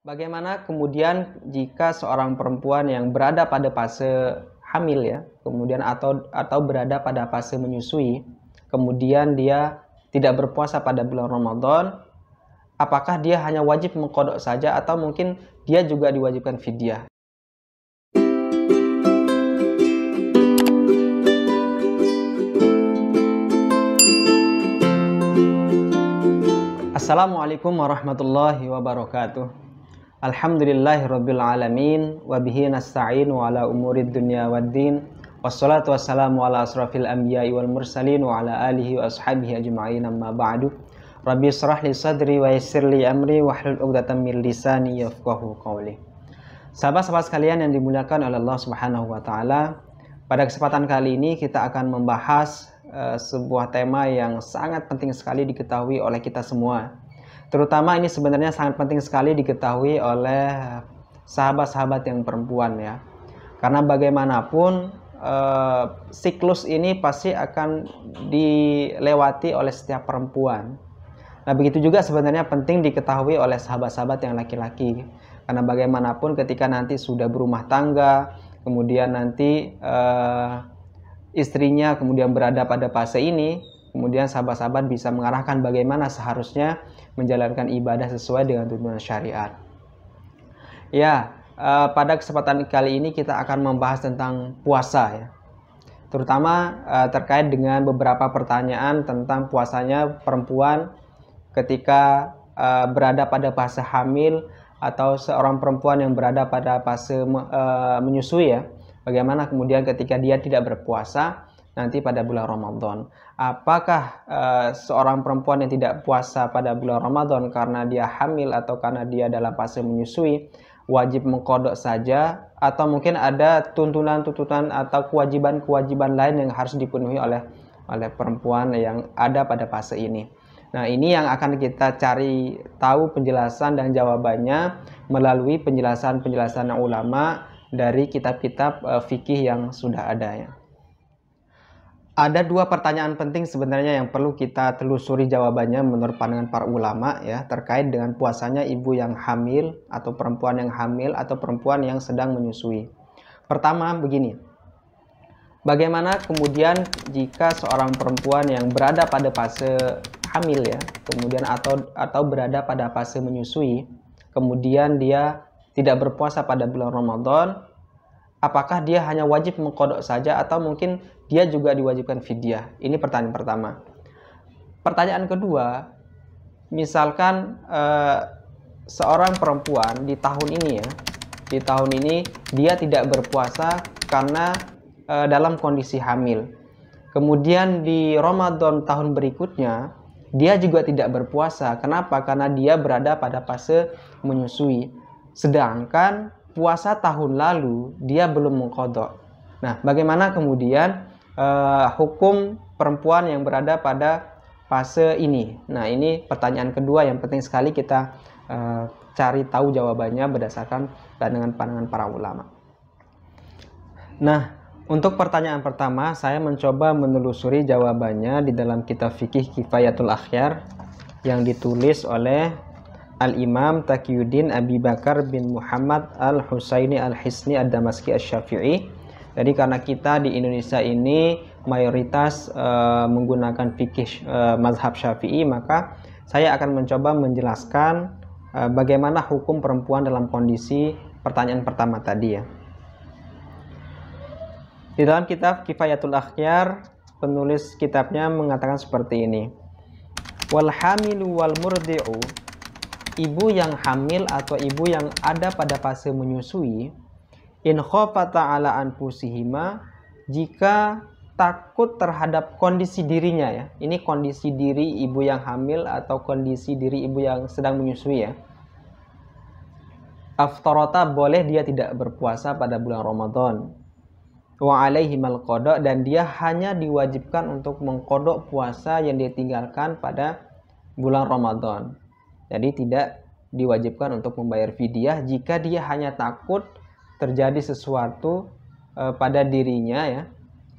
Bagaimana kemudian jika seorang perempuan yang berada pada fase hamil ya, kemudian atau berada pada fase menyusui, kemudian dia tidak berpuasa pada bulan Ramadan, apakah dia hanya wajib mengqadha saja atau mungkin dia juga diwajibkan fidyah? Assalamualaikum warahmatullahi wabarakatuh. Alhamdulillahirabbil alamin wa bihi nasta'inu ala umurid dunya waddin. Wassalatu wassalamu ala asrafil anbiya'i wal mursalin wa ala alihi wa ashabihi ajma'in, amma ba'du. Rabbi shrah li sadri wa yassir li amri wahlul 'uqdatam min lisani yafqahu qawli. Sahabat-sahabat sekalian yang dimuliakan oleh Allah Subhanahu wa taala, pada kesempatan kali ini kita akan membahas sebuah tema yang sangat penting sekali diketahui oleh kita semua. Terutama ini sebenarnya sangat penting sekali diketahui oleh sahabat-sahabat yang perempuan ya. Karena bagaimanapun siklus ini pasti akan dilewati oleh setiap perempuan. Nah, begitu juga sebenarnya penting diketahui oleh sahabat-sahabat yang laki-laki. Karena bagaimanapun ketika nanti sudah berumah tangga, kemudian nanti istrinya kemudian berada pada fase ini, kemudian sahabat-sahabat bisa mengarahkan bagaimana seharusnya menjalankan ibadah sesuai dengan tuntunan syariat. Ya, pada kesempatan kali ini kita akan membahas tentang puasa ya. Terutama terkait dengan beberapa pertanyaan tentang puasanya perempuan ketika berada pada fase hamil atau seorang perempuan yang berada pada fase menyusui ya. Bagaimana kemudian ketika dia tidak berpuasa nanti pada bulan Ramadan. Apakah seorang perempuan yang tidak puasa pada bulan Ramadan karena dia hamil atau karena dia dalam fase menyusui wajib mengqadha saja, atau mungkin ada tuntunan-tuntunan atau kewajiban-kewajiban lain yang harus dipenuhi oleh perempuan yang ada pada fase ini. Nah, ini yang akan kita cari tahu penjelasan dan jawabannya melalui penjelasan-penjelasan ulama dari kitab-kitab fikih yang sudah ada ya. Ada dua pertanyaan penting sebenarnya yang perlu kita telusuri jawabannya menurut pandangan para ulama ya, terkait dengan puasanya ibu yang hamil atau perempuan yang hamil atau perempuan yang sedang menyusui. Pertama begini, bagaimana kemudian jika seorang perempuan yang berada pada fase hamil ya, kemudian atau berada pada fase menyusui, kemudian dia tidak berpuasa pada bulan Ramadan, apakah dia hanya wajib mengqadha saja atau mungkin dia juga diwajibkan fidyah? Ini pertanyaan pertama. Pertanyaan kedua, misalkan seorang perempuan di tahun ini ya, di tahun ini dia tidak berpuasa karena dalam kondisi hamil. Kemudian di Ramadan tahun berikutnya dia juga tidak berpuasa. Kenapa? Karena dia berada pada fase menyusui. Sedangkan puasa tahun lalu dia belum mengqadha. Nah, bagaimana kemudian hukum perempuan yang berada pada fase ini? Nah, ini pertanyaan kedua yang penting sekali kita cari tahu jawabannya berdasarkan pandangan para ulama. Nah, untuk pertanyaan pertama saya mencoba menelusuri jawabannya di dalam kitab fikih Kifayatul Akhyar yang ditulis oleh Al-Imam Taqiyuddin Abi Bakar bin Muhammad Al-Husaini Al-Hisni Ad-Damaski Asy-Syafi'i. Jadi karena kita di Indonesia ini mayoritas menggunakan fikih mazhab Syafi'i, maka saya akan mencoba menjelaskan bagaimana hukum perempuan dalam kondisi pertanyaan pertama tadi ya. Di dalam kitab Kifayatul Akhyar, penulis kitabnya mengatakan seperti ini. Wal hamilu wal murdi'u, ibu yang hamil atau ibu yang ada pada fase menyusui, in khafata ala anfusihima, jika takut terhadap kondisi dirinya ya. Ini kondisi diri ibu yang hamil atau kondisi diri ibu yang sedang menyusui ya. Aftarata, boleh dia tidak berpuasa pada bulan Ramadan. Wa alaihimal qadha, dan dia hanya diwajibkan untuk mengqadha puasa yang dia tinggalkan pada bulan Ramadan. Jadi tidak diwajibkan untuk membayar fidyah jika dia hanya takut terjadi sesuatu pada dirinya ya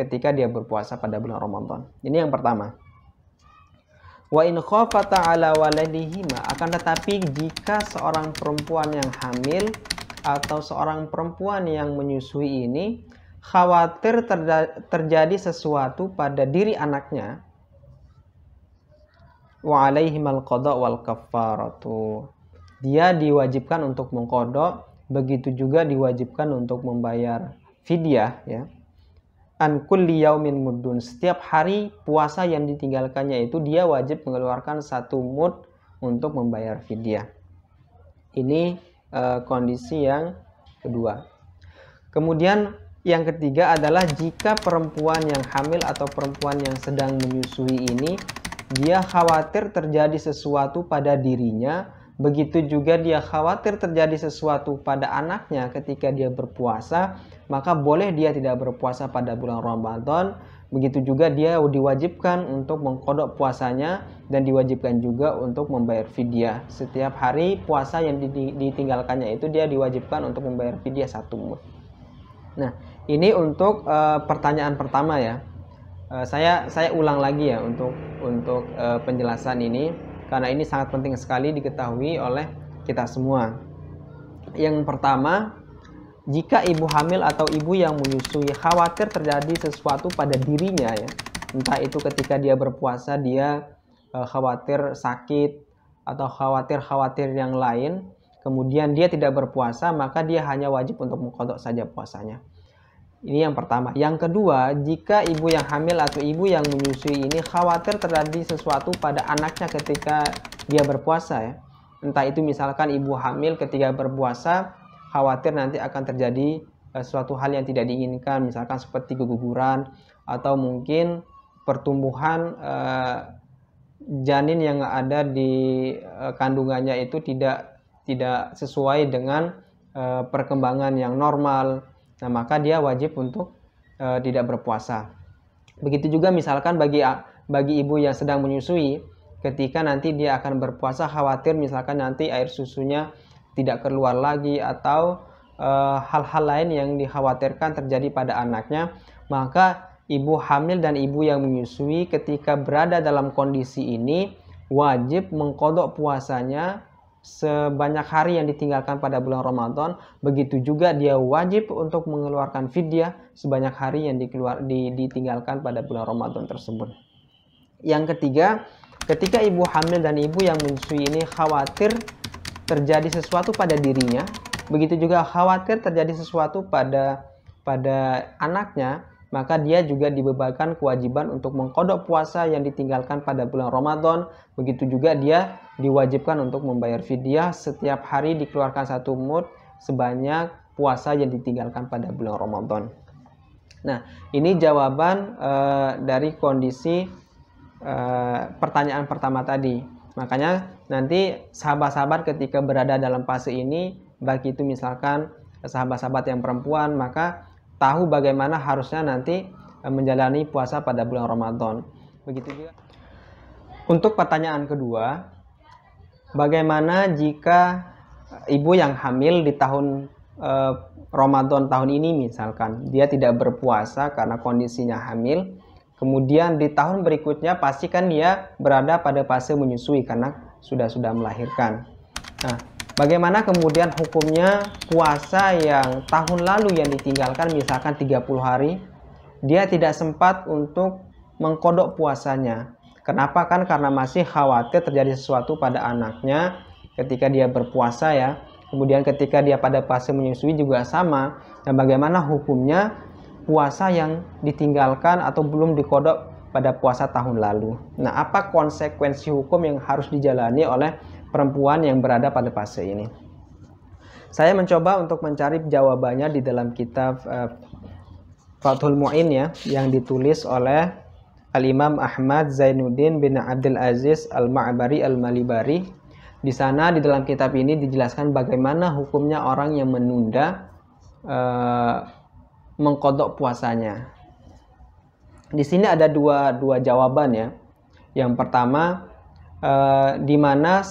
ketika dia berpuasa pada bulan Ramadan. Ini yang pertama. Wa in khafata ala waladihima, akan tetapi jika seorang perempuan yang hamil atau seorang perempuan yang menyusui ini khawatir terjadi sesuatu pada diri anaknya, wa alaihimal qada wal kaffaratu, dia diwajibkan untuk mengqada, begitu juga diwajibkan untuk membayar fidyah, ya. An kulli yaumin muddun, setiap hari puasa yang ditinggalkannya itu dia wajib mengeluarkan 1 mud untuk membayar fidyah. Ini kondisi yang kedua. Kemudian yang ketiga adalah jika perempuan yang hamil atau perempuan yang sedang menyusui ini dia khawatir terjadi sesuatu pada dirinya, begitu juga dia khawatir terjadi sesuatu pada anaknya ketika dia berpuasa, maka boleh dia tidak berpuasa pada bulan Ramadan. Begitu juga dia diwajibkan untuk mengqadha puasanya dan diwajibkan juga untuk membayar fidyah. Setiap hari puasa yang ditinggalkannya itu dia diwajibkan untuk membayar fidyah 1 mud. Nah, ini untuk pertanyaan pertama, ya. Saya ulang lagi ya untuk penjelasan ini, karena ini sangat penting sekali diketahui oleh kita semua. Yang pertama, jika ibu hamil atau ibu yang menyusui khawatir terjadi sesuatu pada dirinya, ya, entah itu ketika dia berpuasa dia khawatir sakit atau khawatir yang lain, kemudian dia tidak berpuasa, maka dia hanya wajib untuk mengqadha saja puasanya. Ini yang pertama. Yang kedua, jika ibu yang hamil atau ibu yang menyusui ini khawatir terjadi sesuatu pada anaknya ketika dia berpuasa, ya, entah itu misalkan ibu hamil ketika berpuasa khawatir nanti akan terjadi suatu hal yang tidak diinginkan, misalkan seperti keguguran atau mungkin pertumbuhan janin yang ada di kandungannya itu tidak sesuai dengan perkembangan yang normal. Nah, maka dia wajib untuk tidak berpuasa. Begitu juga misalkan bagi ibu yang sedang menyusui, ketika nanti dia akan berpuasa khawatir misalkan nanti air susunya tidak keluar lagi atau hal-hal lain yang dikhawatirkan terjadi pada anaknya, maka ibu hamil dan ibu yang menyusui ketika berada dalam kondisi ini wajib mengqadha puasanya sebanyak hari yang ditinggalkan pada bulan Ramadan. Begitu juga dia wajib untuk mengeluarkan fidyah sebanyak hari yang ditinggalkan pada bulan Ramadan tersebut. Yang ketiga, ketika ibu hamil dan ibu yang menyusui ini khawatir terjadi sesuatu pada dirinya, begitu juga khawatir terjadi sesuatu pada anaknya, maka dia juga dibebankan kewajiban untuk mengqadha puasa yang ditinggalkan pada bulan Ramadan. Begitu juga dia diwajibkan untuk membayar fidyah setiap hari dikeluarkan 1 mud sebanyak puasa yang ditinggalkan pada bulan Ramadan. Nah, ini jawaban dari kondisi pertanyaan pertama tadi. Makanya nanti sahabat-sahabat ketika berada dalam fase ini, baik itu misalkan sahabat-sahabat yang perempuan, maka tahu bagaimana harusnya nanti menjalani puasa pada bulan Ramadan. Begitu juga untuk pertanyaan kedua, bagaimana jika ibu yang hamil di tahun Ramadan tahun ini misalkan dia tidak berpuasa karena kondisinya hamil, kemudian di tahun berikutnya pastikan dia berada pada fase menyusui karena sudah melahirkan. Nah, bagaimana kemudian hukumnya puasa yang tahun lalu yang ditinggalkan misalkan 30 hari, dia tidak sempat untuk mengqadha puasanya. Kenapa? Kan karena masih khawatir terjadi sesuatu pada anaknya ketika dia berpuasa, ya. Kemudian ketika dia pada fase menyusui juga sama. Dan bagaimana hukumnya puasa yang ditinggalkan atau belum diqadha pada puasa tahun lalu? Nah, apa konsekuensi hukum yang harus dijalani oleh perempuan yang berada pada fase ini? Saya mencoba untuk mencari jawabannya di dalam kitab Fathul Mu'in, ya, yang ditulis oleh Al-Imam Ahmad Zainuddin bin Abdul Aziz Al-Ma'bari Al-Malibari. Di sana di dalam kitab ini dijelaskan bagaimana hukumnya orang yang menunda mengqadha puasanya. Di sini ada dua jawaban, ya. Yang pertama, di mana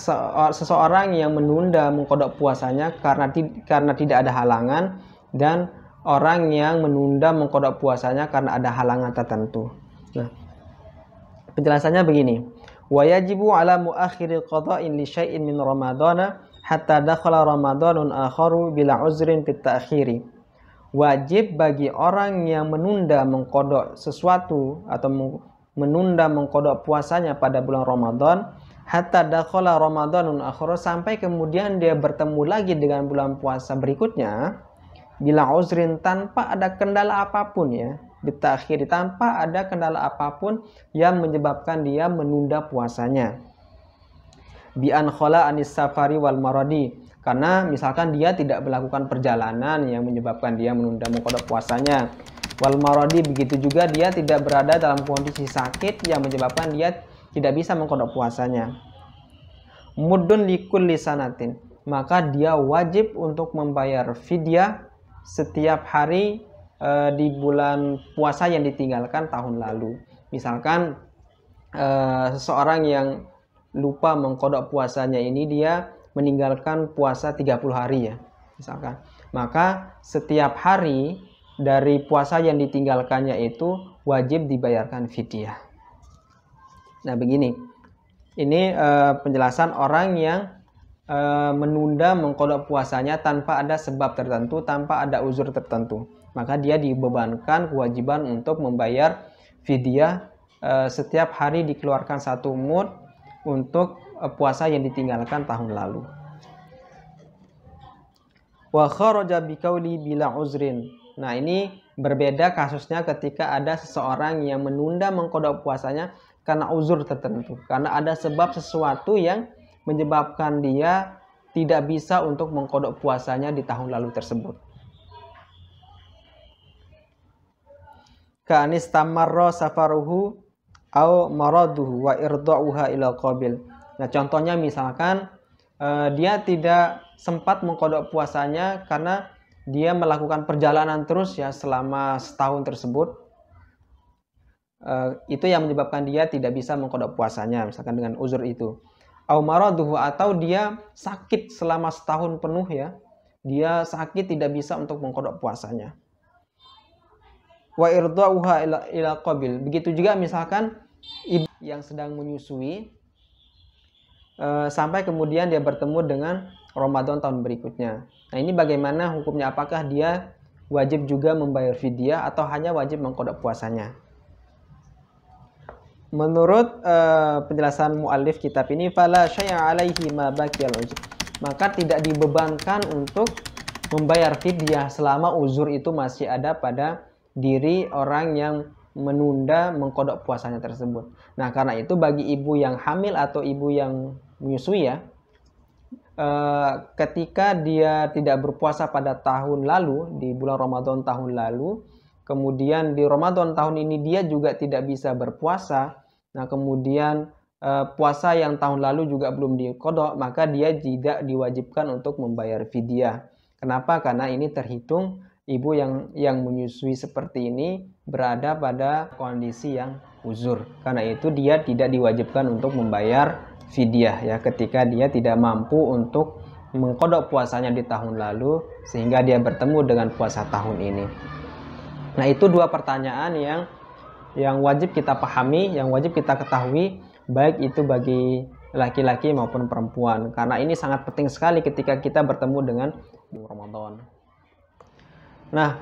seseorang yang menunda mengqadha puasanya karena tidak ada halangan, dan orang yang menunda mengqadha puasanya karena ada halangan tertentu. Nah, penjelasannya begini. Wa yajibu ala muakhiril qada'in li syai'in min ramadana hatta dakhala ramadanun akharu bila uzrin fit ta'khiri. Wajib bagi orang yang menunda mengkodok sesuatu atau menunda mengkodok puasanya pada bulan Ramadan hatta dakhala ramadanun akhar, sampai kemudian dia bertemu lagi dengan bulan puasa berikutnya bila uzrin, tanpa ada kendala apapun ya, bitakhir, tanpa ada kendala apapun yang menyebabkan dia menunda puasanya. Bi an khala anis safari wal maradi, karena misalkan dia tidak melakukan perjalanan yang menyebabkan dia menunda mengkodok puasanya. Wal maradi, begitu juga dia tidak berada dalam kondisi sakit yang menyebabkan dia tidak bisa mengkodok puasanya. Mudun likulli sanatin, maka dia wajib untuk membayar fidyah setiap hari di bulan puasa yang ditinggalkan tahun lalu. Misalkan seseorang yang lupa mengkodok puasanya ini, dia meninggalkan puasa 30 hari ya misalkan, maka setiap hari dari puasa yang ditinggalkannya itu wajib dibayarkan fidyah. Nah begini, ini penjelasan orang yang menunda mengkodok puasanya tanpa ada sebab tertentu, tanpa ada uzur tertentu, maka dia dibebankan kewajiban untuk membayar fidyah setiap hari dikeluarkan 1 mud untuk puasa yang ditinggalkan tahun lalu. Wa kharaja biqauli bila uzrin. Nah, ini berbeda kasusnya ketika ada seseorang yang menunda mengkodok puasanya karena uzur tertentu, karena ada sebab sesuatu yang menyebabkan dia tidak bisa untuk mengkodok puasanya di tahun lalu tersebut. Ka'anis tamarra safaruhu au maraduhu wa irda'uha ila qabil. Nah, contohnya misalkan dia tidak sempat mengkodok puasanya karena dia melakukan perjalanan terus ya selama setahun tersebut. Itu yang menyebabkan dia tidak bisa mengkodok puasanya, misalkan dengan uzur itu. Au maraduhu, atau dia sakit selama setahun penuh ya, dia sakit tidak bisa untuk mengkodok puasanya. Wa irda'uha ila qabil. Begitu juga misalkan ibu yang sedang menyusui sampai kemudian dia bertemu dengan Ramadan tahun berikutnya. Nah, ini bagaimana hukumnya? Apakah dia wajib juga membayar fidyah atau hanya wajib mengkodok puasanya? Menurut penjelasan muallif kitab ini, fala syai'a alaihi ma baqiyal uzr, maka tidak dibebankan untuk membayar fidyah selama uzur itu masih ada pada diri orang yang menunda mengkodok puasanya tersebut. Nah, karena itu bagi ibu yang hamil atau ibu yang menyusui ya, ketika dia tidak berpuasa pada tahun lalu, di bulan Ramadan tahun lalu, kemudian di Ramadan tahun ini dia juga tidak bisa berpuasa, nah kemudian puasa yang tahun lalu juga belum dikodok, maka dia tidak diwajibkan untuk membayar fidyah. Kenapa? Karena ini terhitung ibu yang menyusui seperti ini berada pada kondisi yang uzur. Karena itu dia tidak diwajibkan untuk membayar fidyah ya, ketika dia tidak mampu untuk mengkodok puasanya di tahun lalu sehingga dia bertemu dengan puasa tahun ini. Nah, itu dua pertanyaan yang wajib kita pahami, yang wajib kita ketahui, baik itu bagi laki-laki maupun perempuan, karena ini sangat penting sekali ketika kita bertemu dengan Ramadan. Nah,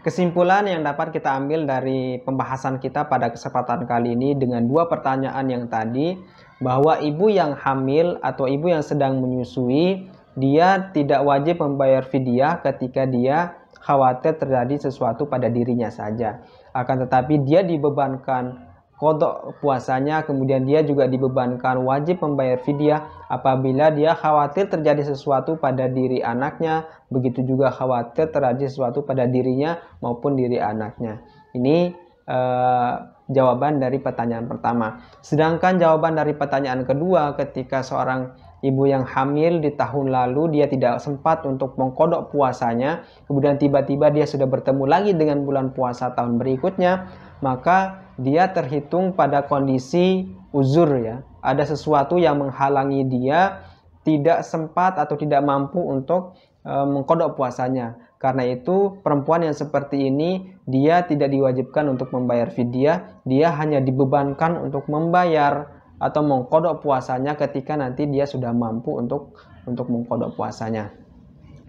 kesimpulan yang dapat kita ambil dari pembahasan kita pada kesempatan kali ini dengan dua pertanyaan yang tadi, bahwa ibu yang hamil atau ibu yang sedang menyusui, dia tidak wajib membayar fidyah ketika dia khawatir terjadi sesuatu pada dirinya saja. Akan tetapi dia dibebankan kodok puasanya, kemudian dia juga dibebankan wajib membayar fidyah apabila dia khawatir terjadi sesuatu pada diri anaknya, begitu juga khawatir terjadi sesuatu pada dirinya maupun diri anaknya. Ini jawaban dari pertanyaan pertama. Sedangkan jawaban dari pertanyaan kedua, ketika seorang ibu yang hamil di tahun lalu dia tidak sempat untuk mengkodok puasanya, kemudian tiba-tiba dia sudah bertemu lagi dengan bulan puasa tahun berikutnya, maka dia terhitung pada kondisi uzur ya. Ada sesuatu yang menghalangi dia tidak sempat atau tidak mampu untuk mengkodok puasanya. Karena itu perempuan yang seperti ini dia tidak diwajibkan untuk membayar fidyah, dia hanya dibebankan untuk membayar atau mengqadha puasanya ketika nanti dia sudah mampu untuk mengqadha puasanya.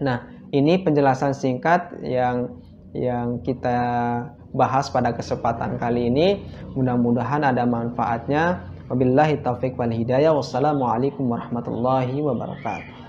Nah, ini penjelasan singkat yang kita bahas pada kesempatan kali ini. Mudah-mudahan ada manfaatnya. Wabillahi taufiq wal hidayah. Wassalamualaikum warahmatullahi wabarakatuh.